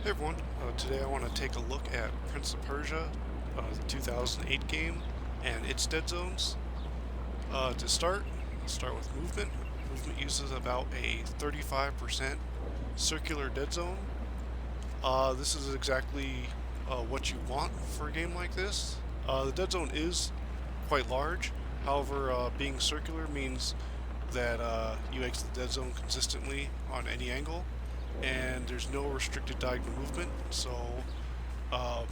Hey everyone, today I want to take a look at Prince of Persia, the 2008 game, and its Deadzones. To start, let's start with movement. Movement uses about a 35% circular dead zone. This is exactly what you want for a game like this. The dead zone is quite large, however, being circular means that you exit the dead zone consistently on any angle, and there's no restricted diagonal movement, so um,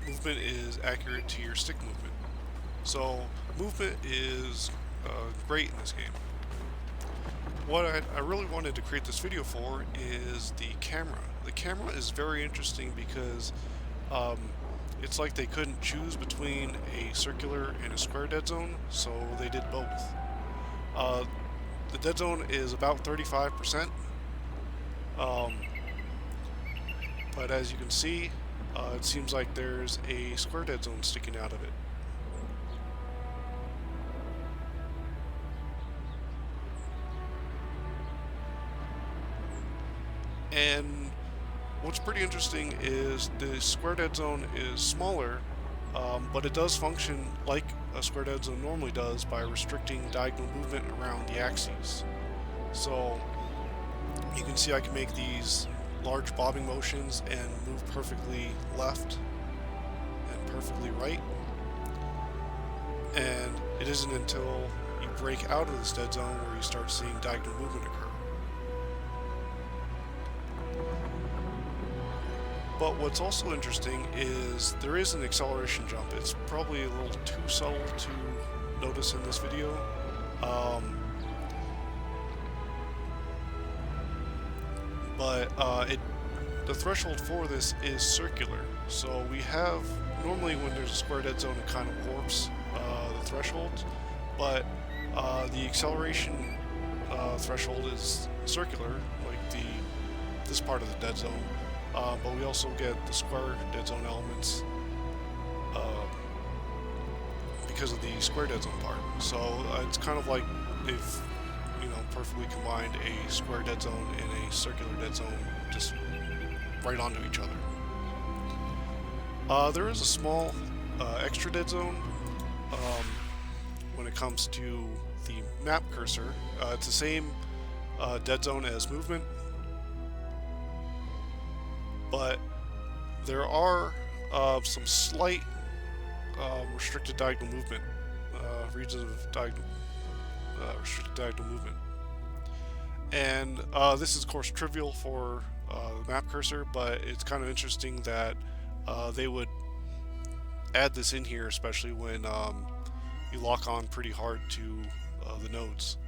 movement is accurate to your stick movement. So movement is great in this game. What I really wanted to create this video for is the camera. The camera is very interesting because um, it's like they couldn't choose between a circular and a square dead zone, so they did both. The dead zone is about 35%, but as you can see, it seems like there's a square dead zone sticking out of it. And what's pretty interesting is the square dead zone is smaller, but it does function like a square dead zone normally does by restricting diagonal movement around the axes. So you can see I can make these large bobbing motions and move perfectly left and perfectly right. And it isn't until you break out of this dead zone where you start seeing diagonal movement occur. But what's also interesting is there is an acceleration jump. It's probably a little too subtle to notice in this video. The threshold for this is circular. So we have, normally when there's a square dead zone, it kind of warps the thresholds, but the acceleration threshold is circular, like this part of the dead zone. But we also get the square dead zone elements because of the square dead zone part. So it's kind of like they've, perfectly combined a square dead zone and a circular dead zone just right onto each other. There is a small extra dead zone when it comes to the map cursor. It's the same dead zone as movement, but there are some slight restricted diagonal movement, regions of restricted diagonal movement. And this is, of course, trivial for the map cursor, but it's kind of interesting that they would add this in here, especially when you lock on pretty hard to the nodes.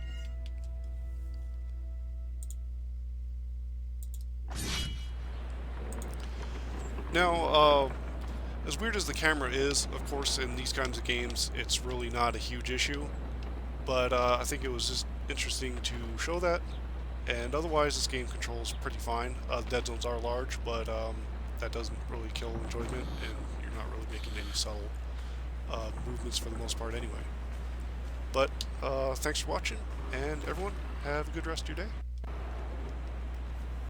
Now, as weird as the camera is, of course, in these kinds of games, it's really not a huge issue. But I think it was just interesting to show that. And otherwise, this game controls pretty fine. The dead zones are large, but that doesn't really kill enjoyment, and you're not really making any subtle movements for the most part anyway. But thanks for watching, and everyone, have a good rest of your day.